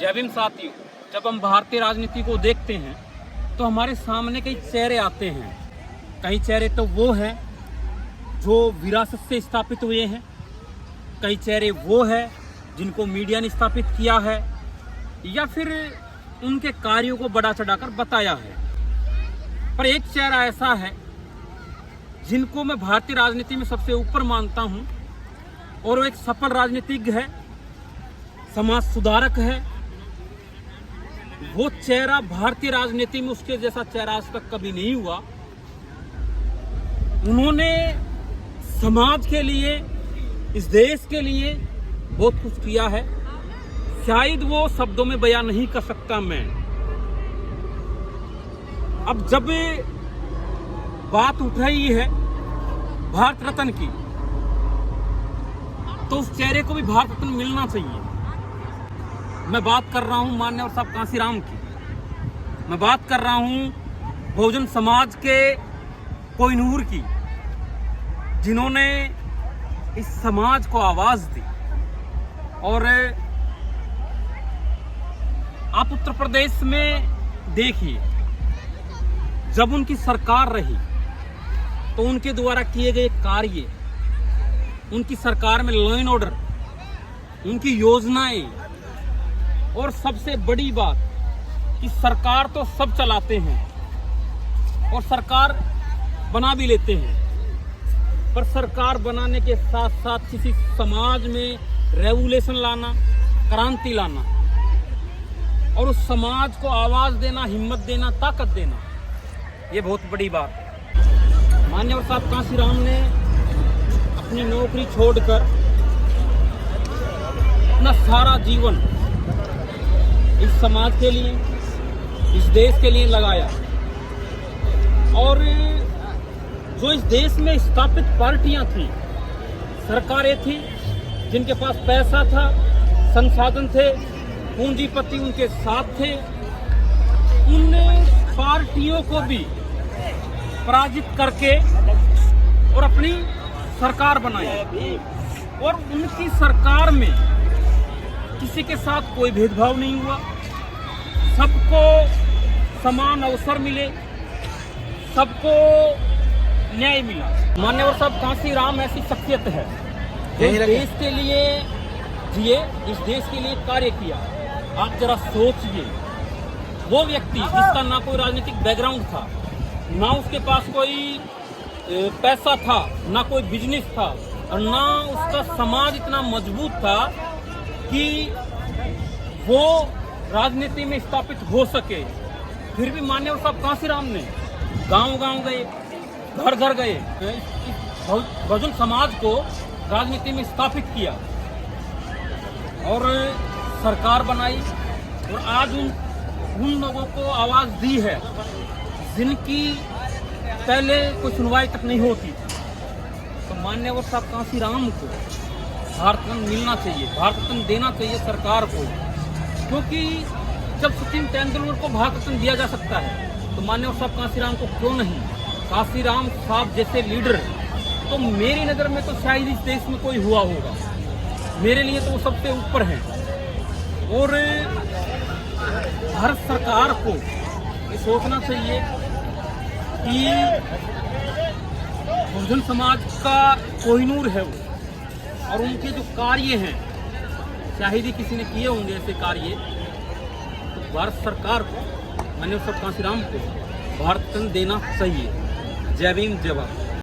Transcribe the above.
जय भीम साथियों, जब हम भारतीय राजनीति को देखते हैं तो हमारे सामने कई चेहरे आते हैं। कई चेहरे तो वो हैं जो विरासत से स्थापित हुए हैं, कई चेहरे वो हैं जिनको मीडिया ने स्थापित किया है या फिर उनके कार्यों को बढ़ा चढ़ाकर बताया है। पर एक चेहरा ऐसा है जिनको मैं भारतीय राजनीति में सबसे ऊपर मानता हूं और वो एक सफल राजनीतिज्ञ है, समाज सुधारक है। वो चेहरा भारतीय राजनीति में उसके जैसा चेहरा आज तक कभी नहीं हुआ। उन्होंने समाज के लिए, इस देश के लिए बहुत कुछ किया है। शायद वो शब्दों में बयान नहीं कर सकता मैं। अब जब बात उठ रही है भारत रत्न की, तो उस चेहरे को भी भारत रत्न मिलना चाहिए। मैं बात कर रहा हूं माननीय साहब कांशीराम की। मैं बात कर रहा हूं बहुजन समाज के कोहिनूर की, जिन्होंने इस समाज को आवाज दी। और आप उत्तर प्रदेश में देखिए, जब उनकी सरकार रही तो उनके द्वारा किए गए कार्य, उनकी सरकार में लॉ एंड ऑर्डर, उनकी योजनाएं, और सबसे बड़ी बात कि सरकार तो सब चलाते हैं और सरकार बना भी लेते हैं, पर सरकार बनाने के साथ साथ किसी समाज में रेवोल्यूशन लाना, क्रांति लाना और उस समाज को आवाज देना, हिम्मत देना, ताकत देना, ये बहुत बड़ी बात है। माननीय साहब कांशीराम ने अपनी नौकरी छोड़कर अपना सारा जीवन इस समाज के लिए, इस देश के लिए लगाया। और जो इस देश में स्थापित पार्टियां थी, सरकारें थी, जिनके पास पैसा था, संसाधन थे, पूंजीपति उनके साथ थे, उन पार्टियों को भी पराजित करके और अपनी सरकार बनाई। और उनकी सरकार में किसी के साथ कोई भेदभाव नहीं हुआ, सबको समान अवसर मिले, सबको न्याय मिला। माननीय साहब कांशीराम ऐसी शख्सियत है जो इस देश के लिए जिए, इस देश के लिए कार्य किया। आप जरा सोचिए, वो व्यक्ति जिसका ना कोई राजनीतिक बैकग्राउंड था, ना उसके पास कोई पैसा था, ना कोई बिजनेस था, और ना उसका समाज इतना मजबूत था कि वो राजनीति में स्थापित हो सके, फिर भी माननीय साहब कांशीराम ने गांव-गांव गए, घर-घर गए, बहुजन समाज को राजनीति में स्थापित किया और सरकार बनाई। और आज उन लोगों को आवाज दी है जिनकी पहले कोई सुनवाई तक नहीं होती। तो माननीय साहब कांशीराम को भारत रत्न मिलना चाहिए, भारत रत्न देना चाहिए सरकार को। क्योंकि जब सचिन तेंदुलकर को भारत रत्न दिया जा सकता है तो माननीय साहब कांशीराम को क्यों नहीं। कांशीराम साहब जैसे लीडर तो मेरी नज़र में तो शायद इस देश में कोई हुआ होगा। मेरे लिए तो वो सबसे ऊपर है। और भारत सरकार को ये सोचना चाहिए कि बहुजन समाज का कोहिनूर है वो, और उनके जो कार्य हैं, शायद ही किसी ने किए होंगे ऐसे कार्य। तो भारत सरकार को, माननीय साहब कांशीराम को भारत रत्न देना चाहिए। जय भीम, जय भारत।